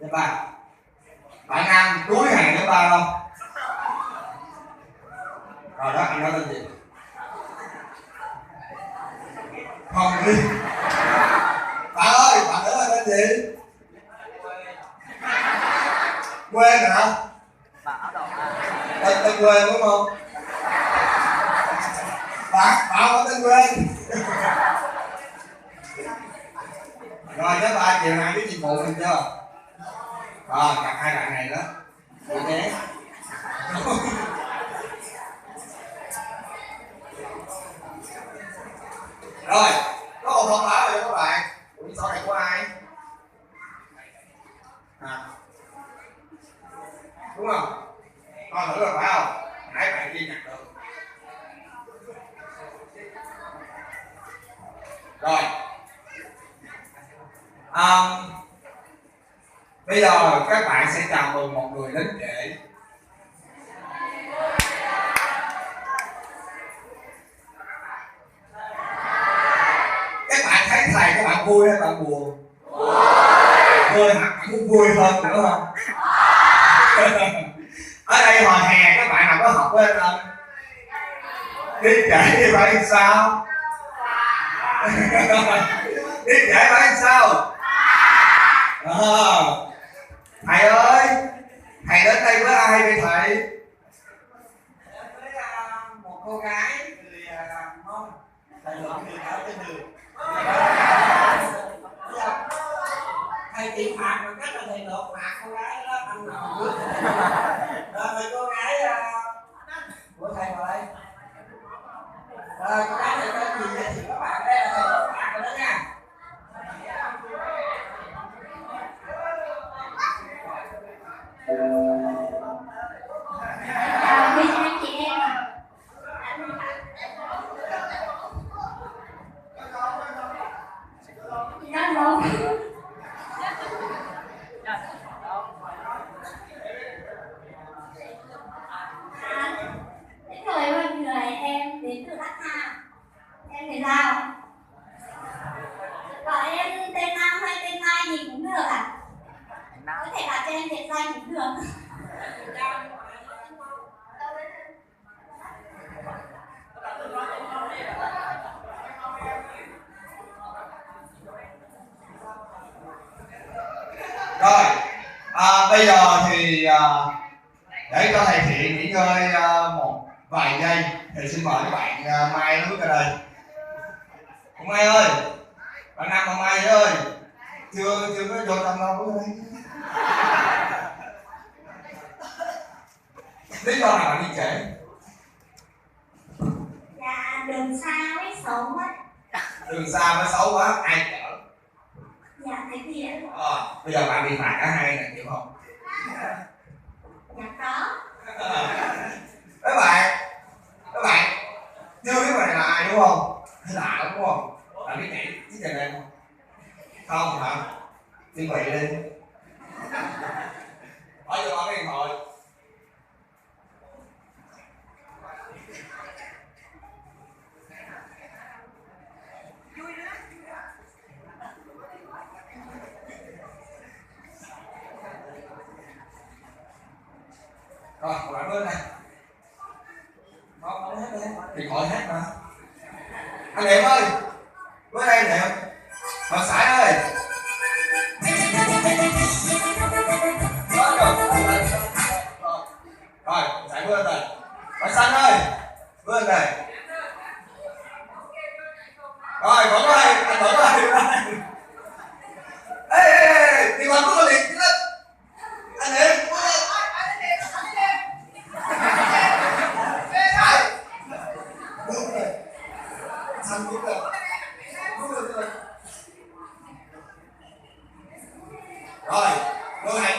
Thứ ba. Bạn Nam cuối hàng thứ ba không? Rồi đó, anh nói tên gì? Không đi. Bạn ơi, bạn nói tên gì? Quên hả? Tên quên đúng không? Bạn có tên quên. Rồi thứ ba chiều nay biết nhiệm vụ mình chưa? Rồi gặp hai bạn này đó. Vậy nhé. Rồi, có một thông báo rồi các bạn. Ủa sổ này của ai? À. Đúng không? Con thử rồi phải không? Nãy bạn ghi nhặt được. Rồi. Bây giờ các bạn sẽ chào mừng một người đến trễ. Các bạn thấy thầy các bạn vui hay bạn buồn? Vui hả? Bạn muốn vui hơn nữa không? Ở đây hồi hè các bạn nào có học với anh không? Đi trễ thì phải sao? Đi trễ phải sao? Thầy ơi, thầy đến đây với ai vậy thầy? Với một cô gái người Mông, thầy lượm người ở trên đường. Thầy tìm phạt bằng cách là thầy lượm phạt cô gái đó ăn nào nước. Rồi cô gái của thầy vào đây. Rồi cô gái này tên gì vậy thì các bạn đây là thầy lượm phạt rồi đó nha. Anh chị em nó luôn những người em đến từ Đắk Lắk, em người Dao, gọi em tên Nam hay tên Mai gì cũng được ạ, có thể đặt cho em biệt danh cũng được. Rồi, bây giờ thì để cho thầy Thiện nghỉ ngơi một vài giây thì xin mời các bạn Mai nó bước ra đây. Cô Mai ơi, bạn Nam và Mai ơi, chưa có vô tâm đâu bước ra đây. Lý do nào bạn đi trễ? Dạ đường xa với xấu quá. Đường xa với xấu quá, ai chở? Dạ thế thì Bây giờ bạn bị phạt cả hai này chịu không? dạ có. Các bạn chưa biết bạn là ai đúng không? Hay lạ đúng không? Bạn biết nhảy chiếc đàn em không? Không hả? Chuẩn bị đi. Hỏi cho bạn cái điện thoại. Rồi, các bạn lên đây. Không hết đi. Điện thoại hết mà. Anh Niệm ơi, với đây Niệm. Bà Sải ơi. Rồi, Sải bước lên đây. Bà Xanh ơi, bước lên đây. Rồi, Vẫn ơi, anh Vẫn ơi. Ê, điện thoại bước lên điện lên. Anh Niệm, bước lên. Xanh bước lên. Rồi, vô hàng.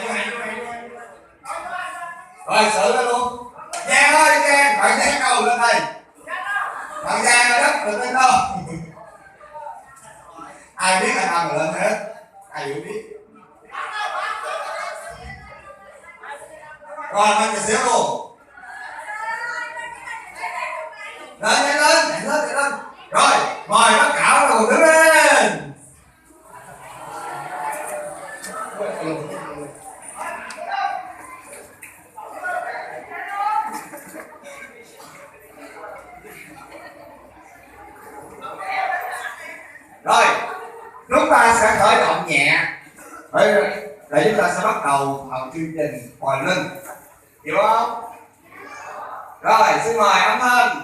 Rồi, xử lên luôn. Giang ơi, Giang, bạn Giang đâu lên đây. Bạn Giang ở đất được lên đâu. Ai biết anh đâu mà lên hết. Ai hiểu biết. Rồi, mình chờ xíu luôn. Lên. Rồi, mời tất cả mọi người đứng lên. Rồi, chúng ta sẽ khởi động nhẹ để chúng ta sẽ bắt đầu vào chương trình hồi lưng, hiểu không? Rồi, xin mời âm thanh.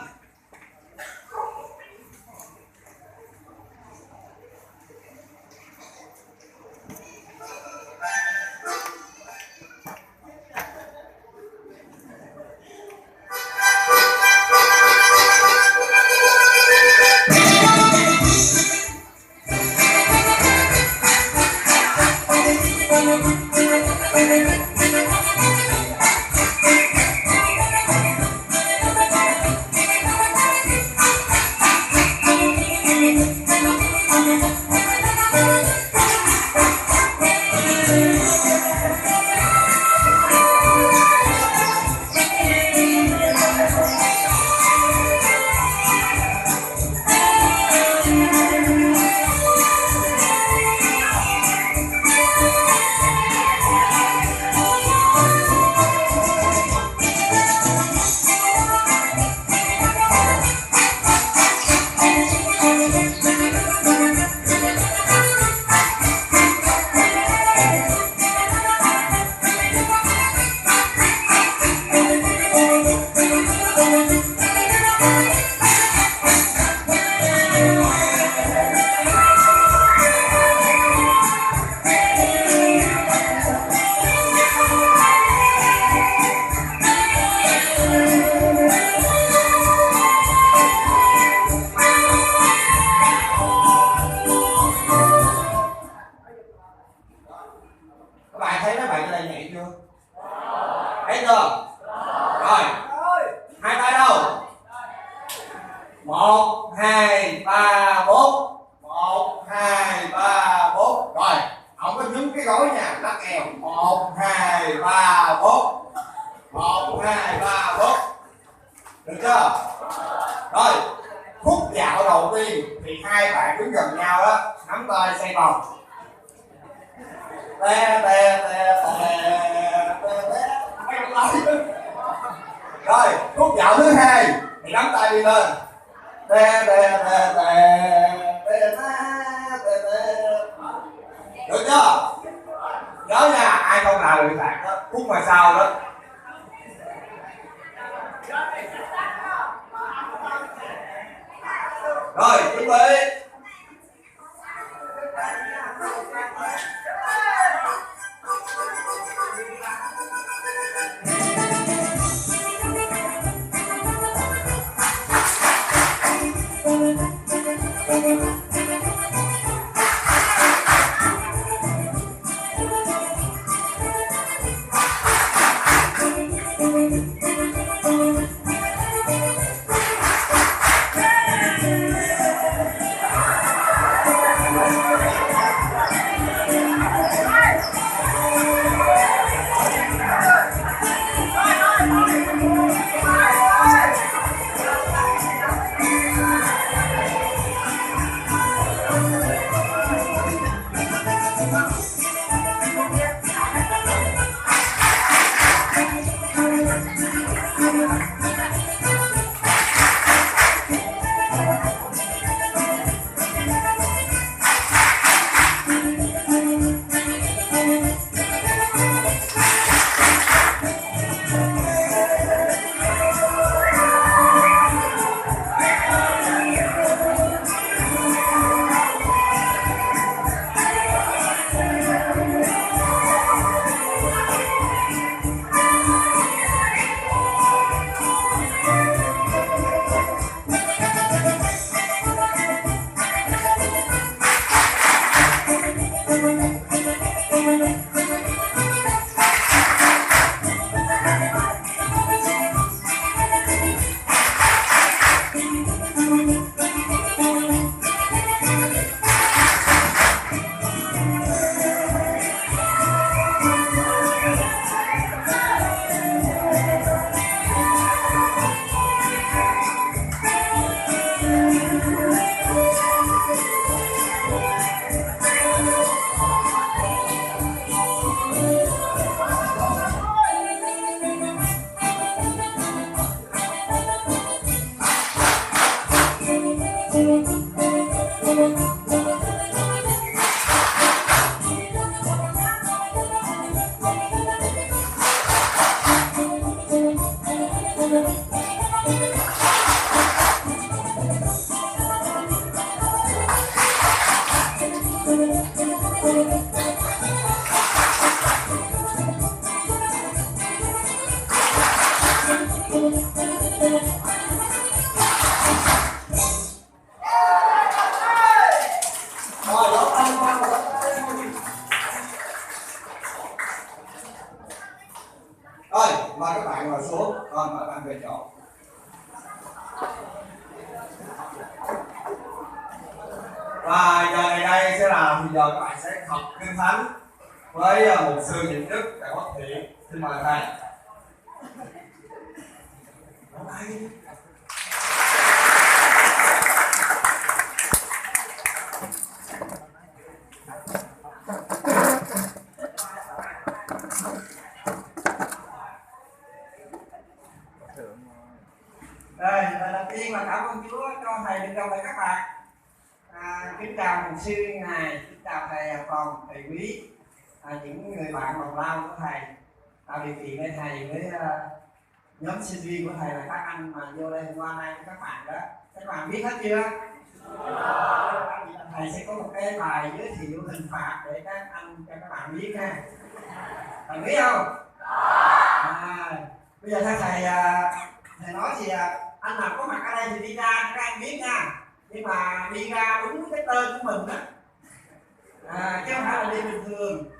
Rồi lỗ tay con lỗ tay. Rồi mời các bạn ngồi xuống, còn mời bạn về chỗ. Và giờ này đây sẽ là thì giờ các bạn sẽ học kinh thánh với mục sư Nhật Đức tại Quốc Thiện. Xin mời thầy. Rồi, lời đầu tiên là cảm ơn Chúa cho thầy được gặp lại các bạn. Kính chào mục sư ngài, kính chào thầy Phòng, thầy Quý, những người bạn đồng lao của thầy, tạo điều kiện để thầy với nhóm sinh viên của thầy là các anh mà vô đây hôm qua nay với các bạn đó. Các bạn biết hết chưa? Thầy sẽ có một cái bài giới thiệu hình phạt để các anh cho các bạn biết ha. Thầy biết không? Bây giờ thầy nói thì anh nào có mặt ở đây thì đi ra các anh biết nha, nhưng mà đi ra đúng cái tên của mình á, chứ không phải là đi bình thường.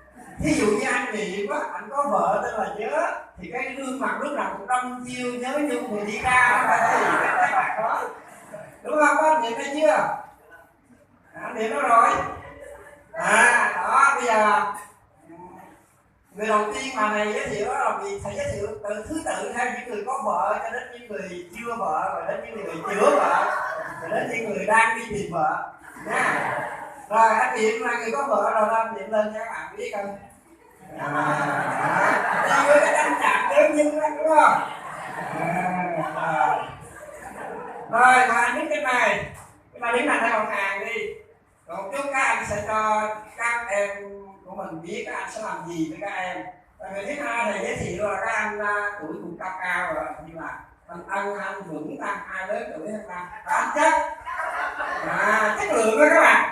Thí dụ như anh Niệm á, anh có vợ tên là Nhớ thì cái gương mặt lúc nào cũng đâm chiêu nhớ nhung người đi ra không phải gì cái mặt đó, đúng không? Có anh Niệm thấy chưa? Anh Niệm đó rồi. Đó bây giờ người đầu tiên mà thầy giới thiệu đó là vì thầy giới thiệu từ thứ tự theo những người có vợ cho đến những người chưa vợ, rồi đến những người chữa vợ, rồi đến những người đang đi tìm vợ nha. Rồi anh Niệm là người có vợ rồi, anh Niệm lên cho các bạn biết không? Đi với cái anh chạm đếm như đó đúng không? Rồi mà anh biết cái này đứng thành theo một hàng đi, còn chút các anh sẽ cho các em của mình biết các anh sẽ làm gì với các em. Và người thứ hai thầy giới thiệu là các anh tuổi cũng cao rồi, như là anh Vững, anh ai lớn tuổi hơn ta, anh chất chất lượng đó các bạn.